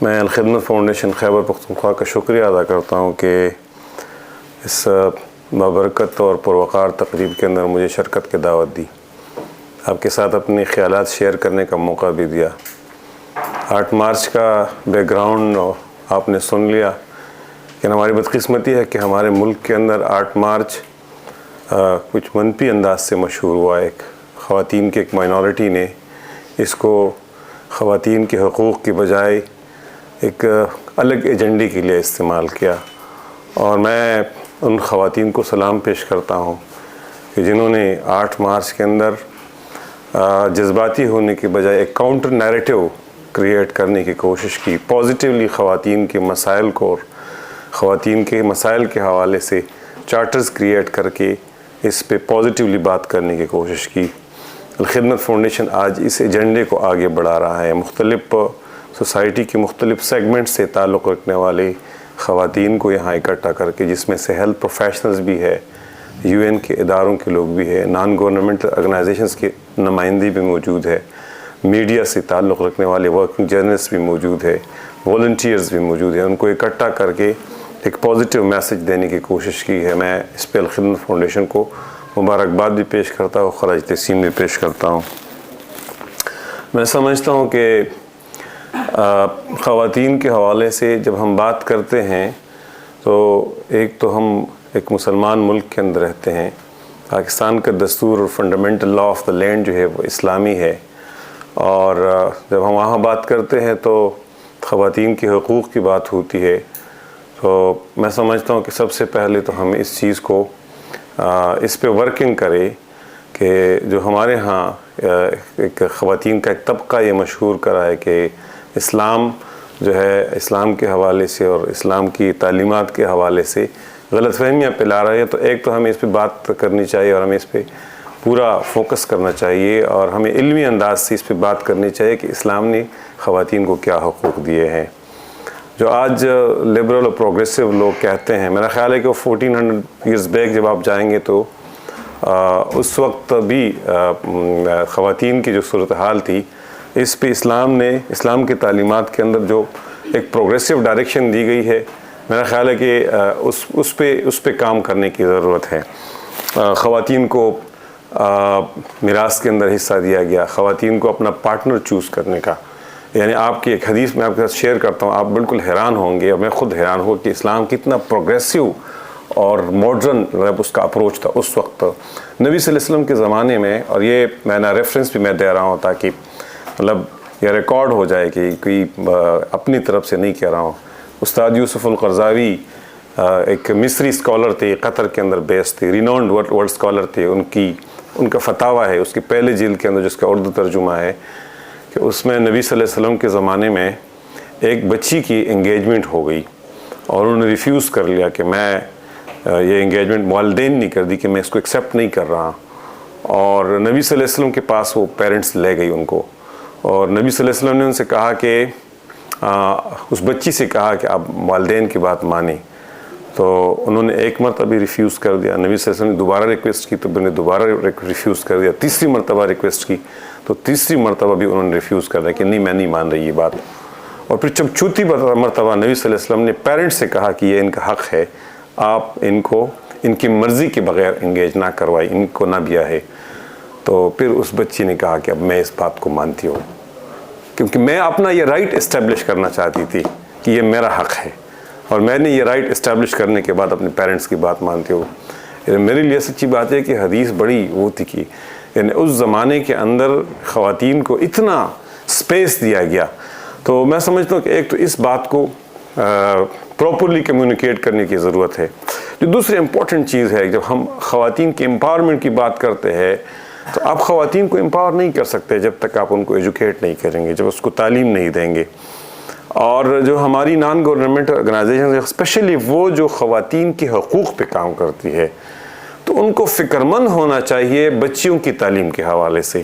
میں الخدمت فاؤنڈیشن خیبر پختونخوا کا شکریہ ادا کرتا ہوں کہ اس بابرکت اور پروقار تقریب کے اندر مجھے شرکت کی دعوت دی، آپ کے ساتھ اپنے خیالات شیئر کرنے کا موقع بھی دیا۔ 8 مارچ کا بیک گراؤنڈ آپ نے سن لیا، لیکن ہماری بدقسمتی ہے کہ ہمارے ملک کے اندر 8 مارچ کچھ منفی انداز سے مشہور ہوا۔ ایک خواتین کی ایک مائنورٹی نے اس کو خواتین کے حقوق کی بجائے ایک الگ ایجنڈے کے لیے استعمال کیا، اور میں ان خواتین کو سلام پیش کرتا ہوں کہ جنہوں نے 8 مارچ کے اندر جذباتی ہونے کے بجائے ایک کاؤنٹر نیریٹو کریٹ کرنے کی کوشش کی، پازیٹیولی خواتین کے مسائل کو اور خواتین کے مسائل کے حوالے سے چارٹرز کریٹ کر کے اس پہ پازیٹیولی بات کرنے کی کوشش کی۔ الخدمت فاؤنڈیشن آج اس ایجنڈے کو آگے بڑھا رہا ہے۔ مختلف سوسائٹی کے مختلف سیگمنٹ سے تعلق رکھنے والے خواتین کو یہاں اکٹھا کر کے، جس میں سے ہیلتھ پروفیشنلز بھی ہے، UN کے اداروں کے لوگ بھی ہیں، نان گورنمنٹ آرگنائزیشنز کے نمائندے بھی موجود ہے، میڈیا سے تعلق رکھنے والے ورکنگ جرنلسٹ بھی موجود ہے، والنٹیئرز بھی موجود ہیں۔ ان کو اکٹھا کر کے ایک پازیٹیو میسج دینے کی کوشش کی ہے۔ میں اس پہ الخدمت فاؤنڈیشن کو مبارکباد بھی پیش کرتا ہوں، خراج تحسین بھی پیش کرتا ہوں۔ میں سمجھتا ہوں کہ خواتین کے حوالے سے جب ہم بات کرتے ہیں تو ہم ایک مسلمان ملک کے اندر رہتے ہیں۔ پاکستان کا دستور اور fundamental law of the land جو ہے وہ اسلامی ہے، اور جب ہم وہاں بات کرتے ہیں تو خواتین کے حقوق کی بات ہوتی ہے، تو میں سمجھتا ہوں کہ سب سے پہلے تو ہم اس چیز کو اس پہ ورکنگ کرے کہ جو ہمارے ہاں ایک خواتین کا ایک طبقہ یہ مشہور کرا ہے کہ اسلام جو ہے، اسلام کے حوالے سے اور اسلام کی تعلیمات کے حوالے سے غلط فہمیاں پھیلا رہا ہے، تو ایک تو ہمیں اس پہ بات کرنی چاہیے اور ہمیں اس پہ پورا فوکس کرنا چاہیے، اور ہمیں علمی انداز سے اس پہ بات کرنی چاہیے کہ اسلام نے خواتین کو کیا حقوق دیے ہیں۔ جو آج لبرل اور پروگریسو لوگ کہتے ہیں، میرا خیال ہے کہ وہ 1400 ایئرز بیک جب آپ جائیں گے تو اس وقت بھی خواتین کی جو صورتحال تھی، اس پہ اسلام کی تعلیمات کے اندر جو ایک پروگریسو ڈائریکشن دی گئی ہے، میرا خیال ہے کہ اس پہ کام کرنے کی ضرورت ہے۔ خواتین کو میراث کے اندر حصہ دیا گیا، خواتین کو اپنا پارٹنر چوز کرنے کا، یعنی آپ کی ایک حدیث میں آپ کے ساتھ شیئر کرتا ہوں، آپ بالکل حیران ہوں گے، اور میں خود حیران ہوں کہ اسلام کتنا پروگریسو اور ماڈرن اس کا اپروچ تھا اس وقت نبی صلی اللہ علیہ وسلم کے زمانے میں۔ اور یہ میں نا ریفرنس بھی میں دے رہا ہوں تاکہ مطلب یہ ریکارڈ ہو جائے کہ کوئی اپنی طرف سے نہیں کہہ رہا ہوں۔ استاد یوسف القرضاوی ایک مصری اسکالر تھے، قطر کے اندر بیس تھے، ریناؤنڈ ورلڈ اسکالر تھے۔ ان کا فتاویٰ ہے اس کی پہلے جلد کے اندر، جس کا اردو ترجمہ ہے، کہ اس میں نبی صلی اللہ علیہ وسلم کے زمانے میں ایک بچی کی انگیجمنٹ ہو گئی، اور انہوں نے ریفیوز کر لیا کہ میں یہ انگیجمنٹ، والدین نہیں کر دی کہ میں اس کو ایکسیپٹ نہیں کر رہا، اور نبی صلی اللہ علیہ وسلم کے پاس وہ پیرنٹس لے گئی ان کو، اور نبی صلی اللہ علیہ وسلم نے ان سے کہا کہ اس بچی سے کہا کہ آپ والدین کی بات مانیں، تو انہوں نے ایک مرتبہ ریفیوز کر دیا۔ نبی صلی اللہ علیہ وسلم نے دوبارہ ریکویسٹ کی تو انہوں نے دوبارہ ریفیوز کر دیا، تیسری مرتبہ ریکویسٹ کی تو تیسری مرتبہ بھی انہوں نے ریفیوز کر دیا کہ نہیں، میں نہیں مان رہی یہ بات۔ اور پھر جب چوتھی مرتبہ نبی صلی اللہ علیہ وسلم نے پیرنٹس سے کہا کہ یہ ان کا حق ہے، آپ ان کی مرضی کے بغیر انگیج نہ کروائی، ان کو نہ بیاہے، تو پھر اس بچی نے کہا کہ اب میں اس بات کو مانتی ہوں، کیونکہ میں اپنا یہ رائٹ اسٹیبلش کرنا چاہتی تھی کہ یہ میرا حق ہے، اور میں نے یہ رائٹ اسٹیبلش کرنے کے بعد اپنے پیرنٹس کی بات مانتی ہوں۔ میرے لیے سچی بات ہے کہ حدیث بڑی وہ تھی کہ یعنی اس زمانے کے اندر خواتین کو اتنا سپیس دیا گیا، تو میں سمجھتا ہوں کہ ایک تو اس بات کو پراپرلی کمیونیکیٹ کرنے کی ضرورت ہے۔ جو دوسری امپورٹنٹ چیز ہے، جب ہم خواتین کے امپاورمنٹ کی بات کرتے ہیں تو آپ خواتین کو امپاور نہیں کر سکتے جب تک آپ ان کو ایجوکیٹ نہیں کریں گے، جب اس کو تعلیم نہیں دیں گے۔ اور جو ہماری نان گورنمنٹ آرگنائزیشن اسپیشلی وہ جو خواتین کے حقوق پہ کام کرتی ہے، تو ان کو فکر مند ہونا چاہیے بچیوں کی تعلیم کے حوالے سے۔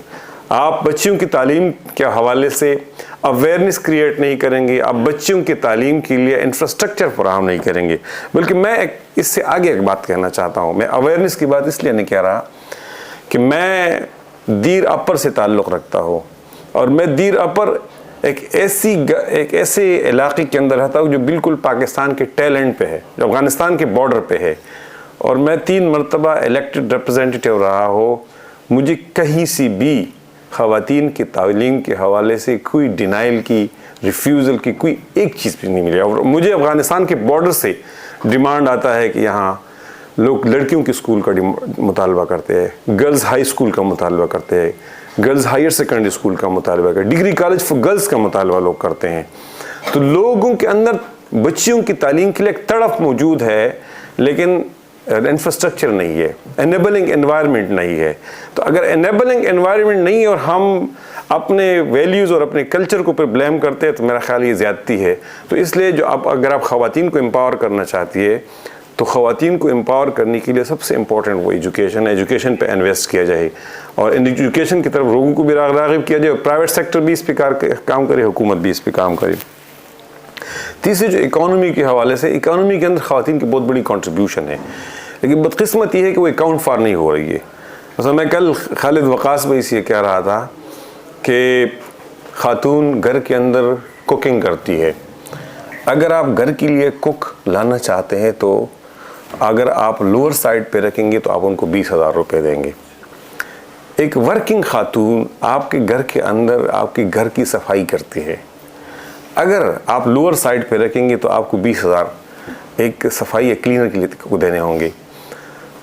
آپ بچیوں کی تعلیم کے حوالے سے اویئرنیس کریٹ نہیں کریں گے، آپ بچیوں کی تعلیم کے لیے انفراسٹرکچر فراہم نہیں کریں گے۔ بلکہ میں اس سے آگے ایک بات کہنا چاہتا ہوں، میں اویئرنیس کی بات اس لیے نہیں کہہ رہا کہ میں دیر اپر سے تعلق رکھتا ہوں، اور میں دیر اپر ایک ایسے علاقے کے اندر رہتا ہوں جو بالکل پاکستان کے ٹیل اینڈ پہ ہے، جو افغانستان کے بارڈر پہ ہے، اور میں 3 مرتبہ الیکٹڈ ریپرزینٹیٹیو رہا ہو، مجھے کہیں سے بھی خواتین کی تعلیم کے حوالے سے کوئی ڈینائل کی، ریفیوزل کی کوئی ایک چیز بھی نہیں ملی. اور مجھے افغانستان کے بارڈر سے ڈیمانڈ آتا ہے کہ یہاں لوگ لڑکیوں کے اسکول کا مطالبہ کرتے ہیں، گرلز ہائی اسکول کا مطالبہ کرتے ہیں، گرلز ہائر سیکنڈری اسکول کا مطالبہ کرتے ہیں، ڈگری کالج فار گرلز کا مطالبہ لوگ کرتے ہیں. تو لوگوں کے اندر بچیوں کی تعلیم کے لیے ایک تڑپ موجود ہے، لیکن انفراسٹرکچر نہیں ہے، انیبلنگ انوائرمنٹ نہیں ہے. تو اگر انیبلنگ انوائرمنٹ نہیں ہے اور ہم اپنے ویلیوز اور اپنے کلچر کو پر بلیم کرتے ہیں تو میرا خیال یہ زیادتی ہے. تو اس لیے اگر آپ خواتین کو امپاور کرنا چاہتی ہے تو خواتین کو امپاور کرنے کے لیے سب سے امپورٹنٹ وہ ایجوکیشن پہ انویسٹ کیا جائے، اور ایجوکیشن کی طرف لوگوں کو بھی راغب کیا جائے، اور پرائیویٹ سیکٹر بھی اس پہ کام کرے، حکومت بھی اس پہ کام کرے. تیسری جو اکانومی کے حوالے سے، اکانومی کے اندر خواتین کی بہت بڑی کنٹریبیوشن ہے، لیکن بدقسمت یہ ہے کہ وہ اکاؤنٹ فار نہیں ہو رہی ہے. مثلا میں کل خالد وقاص بھائی سے یہ کہہ رہا تھا کہ خاتون گھر کے اندر کوکنگ کرتی ہے. اگر آپ گھر کے لیے کک لانا چاہتے ہیں تو اگر آپ لوور سائڈ پہ رکھیں گے تو آپ ان کو 20,000 روپے دیں گے. ایک ورکنگ خاتون آپ کے گھر کے اندر آپ کے گھر کی صفائی کرتی ہے، اگر آپ لوور سائڈ پہ رکھیں گے تو آپ کو 20,000 ایک صفائی ایک کلینر کے لیے دینے ہوں گے.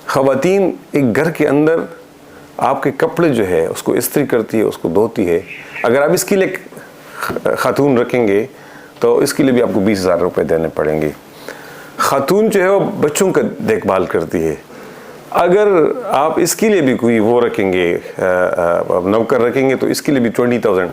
خواتین ایک گھر کے اندر آپ کے کپڑے جو ہے اس کو استری کرتی ہے، اس کو دھوتی ہے، اگر آپ اس کے لیے خاتون رکھیں گے تو اس کے لیے بھی آپ کو 20,000 روپے دینے پڑیں گے. خاتون جو ہے وہ بچوں کا دیکھ بھال کرتی ہے، اگر آپ اس کے لیے بھی کوئی وہ رکھیں گے، نوکر رکھیں گے تو اس کے لیے بھی 20,000.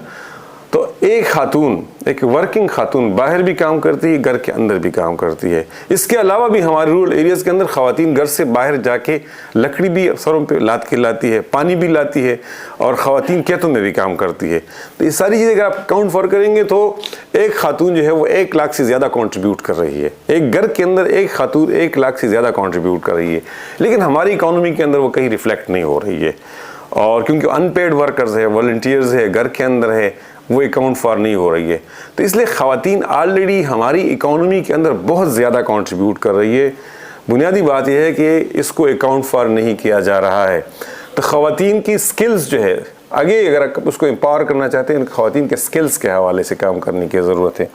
تو ایک خاتون، ایک ورکنگ خاتون باہر بھی کام کرتی ہے، گھر کے اندر بھی کام کرتی ہے. اس کے علاوہ بھی ہمارے رورل ایریاز کے اندر خواتین گھر سے باہر جا کے لکڑی بھی سروں پہ لاد کے لاتی ہے، پانی بھی لاتی ہے، اور خواتین کھیتوں میں بھی کام کرتی ہے. تو یہ ساری چیزیں اگر آپ کاؤنٹ فار کریں گے تو ایک خاتون جو ہے وہ 1 لاکھ سے زیادہ کنٹریبیوٹ کر رہی ہے. ایک گھر کے اندر ایک خاتون 1 لاکھ سے زیادہ کنٹریبیوٹ کر رہی ہے، لیکن ہماری اکانومی کے اندر وہ کہیں ریفلیکٹ نہیں ہو رہی ہے. اور کیونکہ ان پیڈ ورکرز ہے، والنٹیئرز ہے، گھر کے اندر ہے، وہ اکاؤنٹ فار نہیں ہو رہی ہے. تو اس لیے خواتین آلریڈی ہماری اکانومی کے اندر بہت زیادہ کنٹریبیوٹ کر رہی ہے. بنیادی بات یہ ہے کہ اس کو اکاؤنٹ فار نہیں کیا جا رہا ہے. تو خواتین کی سکلز جو ہے آگے اگر اس کو امپاور کرنا چاہتے ہیں، خواتین کے سکلز کے حوالے سے کام کرنے کی ضرورت ہے.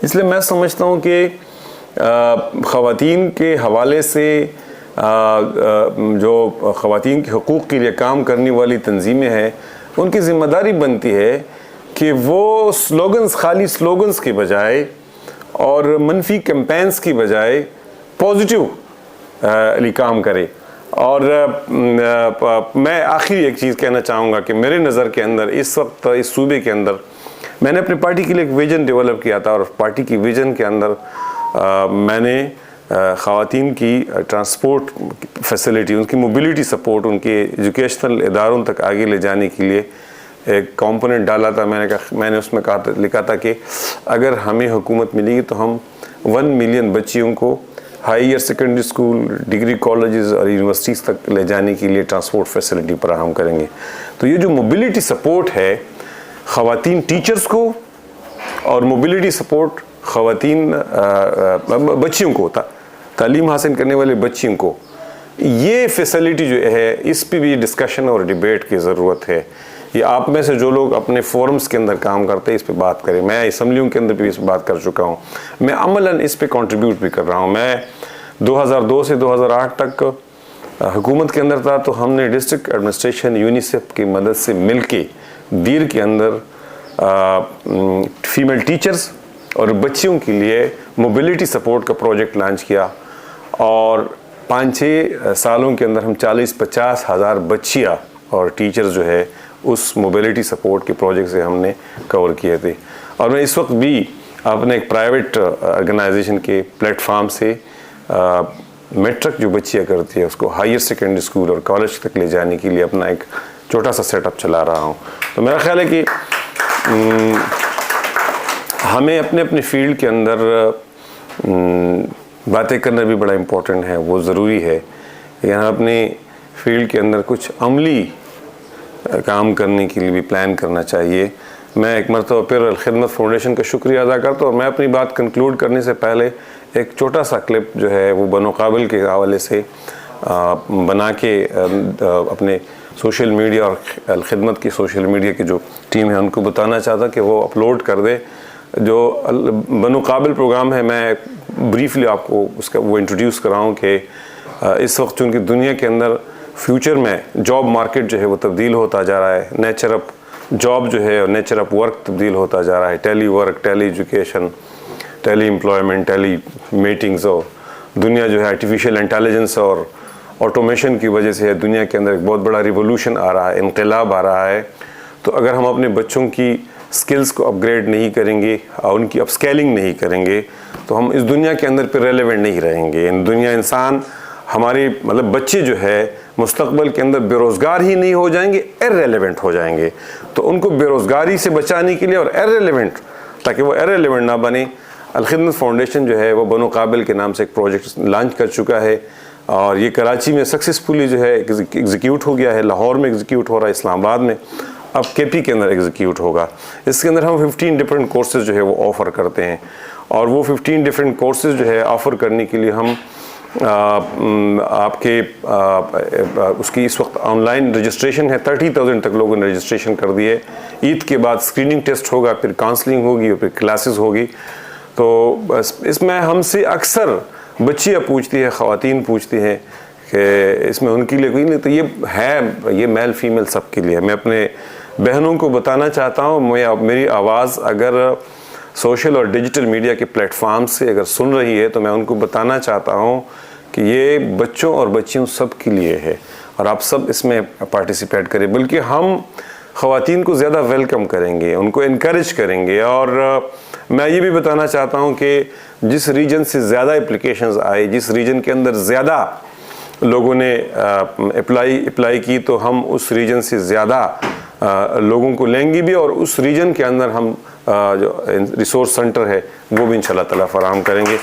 اس لیے میں سمجھتا ہوں کہ خواتین کے حوالے سے جو خواتین کے حقوق کے لیے کام کرنے والی تنظیمیں ہیں، ان کی ذمہ داری بنتی ہے کہ وہ خالی سلوگنز کی بجائے اور منفی کیمپینز کی بجائے پازیٹیو کام کرے. اور میں آخری ایک چیز کہنا چاہوں گا کہ میرے نظر کے اندر اس وقت اس صوبے کے اندر میں نے اپنی پارٹی کے لیے ایک ویژن ڈیولپ کیا تھا، اور پارٹی کی ویژن کے اندر میں نے خواتین کی ٹرانسپورٹ فیسلٹی، ان کی موبلٹی سپورٹ، ان کے ایجوکیشنل اداروں تک آگے لے جانے کے لیے ایک کمپوننٹ ڈالا تھا. میں نے اس میں لکھا تھا کہ اگر ہمیں حکومت ملے گی تو ہم 1 ملین بچیوں کو higher secondary school, degree colleges اور یونیورسٹیز تک لے جانے کے لیے ٹرانسپورٹ فیسلٹی فراہم کریں گے. تو یہ جو موبلٹی سپورٹ ہے خواتین ٹیچرز کو، اور موبلٹی سپورٹ خواتین بچیوں کو، تعلیم حاصل کرنے والے بچیوں کو، یہ فیسلٹی جو ہے اس پہ بھی ڈسکشن اور ڈیبیٹ کی ضرورت ہے. یہ آپ میں سے جو لوگ اپنے فورمز کے اندر کام کرتے ہیں اس پہ بات کریں. میں اسمبلیوں کے اندر بھی اس پہ بات کر چکا ہوں، میں عملاً اس پہ کنٹریبیوٹ بھی کر رہا ہوں. میں 2002 سے 2008 تک حکومت کے اندر تھا، تو ہم نے ڈسٹرکٹ ایڈمنسٹریشن یونیسیف کی مدد سے مل کے دیر کے اندر فیمیل ٹیچرز اور بچیوں کے لیے موبلٹی سپورٹ کا پروجیکٹ لانچ کیا، اور 5-6 سالوں کے اندر ہم 40-50 ہزار بچیاں اور ٹیچرز جو ہے اس موبلٹی سپورٹ کے پروجیکٹ سے ہم نے کور کیے تھے. اور میں اس وقت بھی اپنے ایک پرائیویٹ آرگنائزیشن کے پلیٹ فارم سے میٹرک جو بچیاں کرتی ہے اس کو ہائر سیکنڈری اسکول اور کالج تک لے جانے کے لیے اپنا ایک چھوٹا سا سیٹ اپ چلا رہا ہوں. تو میرا خیال ہے کہ ہمیں اپنے اپنے فیلڈ کے اندر باتیں کرنا بھی بڑا امپورٹنٹ ہے، وہ ضروری ہے. یہاں اپنے فیلڈ کے اندر کچھ عملی کام کرنے کے لیے بھی پلان کرنا چاہیے. میں ایک مرتبہ پھر الخدمت فاؤنڈیشن کا شکریہ ادا کرتا ہوں. اور میں اپنی بات کنکلوڈ کرنے سے پہلے ایک چھوٹا سا کلپ جو ہے وہ بنو قابل کے حوالے سے بنا کے اپنے سوشل میڈیا اور الخدمت کی سوشل میڈیا کی جو ٹیم ہے ان کو بتانا چاہتا کہ وہ اپلوڈ کر دے. جو بنو قابل پروگرام ہے میں بریفلی آپ کو اس کا وہ انٹروڈیوس کراؤں کہ اس وقت چونکہ دنیا کے اندر فیوچر میں جاب مارکیٹ جو ہے وہ تبدیل ہوتا جا رہا ہے, نیچر آف جاب جو ہے اور نیچر آف ورک تبدیل ہوتا جا رہا ہے, ٹیلی ورک, ٹیلی ایجوکیشن, ٹیلی امپلائمنٹ, ٹیلی میٹنگز, اور دنیا جو ہے آرٹیفیشیل انٹیلیجنس اور آٹومیشن کی وجہ سے دنیا کے اندر ایک بہت بڑا ریولوشن آ رہا ہے, انقلاب آ رہا ہے. تو اگر ہم اپنے بچوں کی سکلز کو اپ گریڈ نہیں کریں گے اور ان کی اپ سکیلنگ نہیں کریں گے تو ہم اس دنیا کے اندر پھر ریلیونٹ نہیں رہیں گے. دنیا انسان ہماری مطلب بچے جو ہے مستقبل کے اندر بے روزگار ہی نہیں ہو جائیں گے, ارریلیونٹ ہو جائیں گے. تو ان کو بے روزگاری سے بچانے کے لیے اور ارریلیونٹ تاکہ وہ ارریلیونٹ نہ بنے, الخدمت فاؤنڈیشن جو ہے وہ بنو قابل کے نام سے ایک پروجیکٹ لانچ کر چکا ہے. اور یہ کراچی میں سکسیسفلی جو ہے ایگزیکیوٹ ہو گیا ہے, لاہور میں ایگزیکیوٹ ہو رہا ہے, اسلام آباد میں, اب کے پی کے اندر ایگزیکیوٹ ہوگا. اس کے اندر ہم 15 ڈفرینٹ کورسز جو ہے وہ آفر کرتے ہیں. اور وہ 15 ڈفرینٹ کورسز جو ہے آفر کرنے کے لیے ہم آپ کے اس کی اس وقت آن لائن رجسٹریشن ہے. 30,000 تک لوگوں نے رجسٹریشن کر دی ہے. عید کے بعد اسکریننگ ٹیسٹ ہوگا, پھر کاؤنسلنگ ہوگی اور پھر کلاسز ہوگی. تو اس میں ہم سے اکثر بچیاں پوچھتی ہے, خواتین پوچھتی ہیں کہ اس میں ان کے لیے کوئی نہیں. تو یہ ہے, یہ میل فیمیل سب کے لیے. میں اپنے بہنوں کو بتانا چاہتا ہوں, میری آواز اگر سوشل اور ڈیجیٹل میڈیا کے پلیٹ فارم سے اگر سن رہی ہے تو میں ان کو بتانا چاہتا ہوں کہ یہ بچوں اور بچیوں سب کے لیے ہے اور آپ سب اس میں پارٹیسپیٹ کریں. بلکہ ہم خواتین کو زیادہ ویلکم کریں گے, ان کو انکریج کریں گے. اور میں یہ بھی بتانا چاہتا ہوں کہ جس ریجن سے زیادہ اپلیکیشنز آئے, جس ریجن کے اندر زیادہ لوگوں نے اپلائی کی, تو ہم اس ریجن سے زیادہ لوگوں کو لیں گے بھی, اور اس ریجن کے اندر ہم جو ریسورس سنٹر ہے وہ بھی انشاءاللہ تعالیٰ فراہم کریں گے.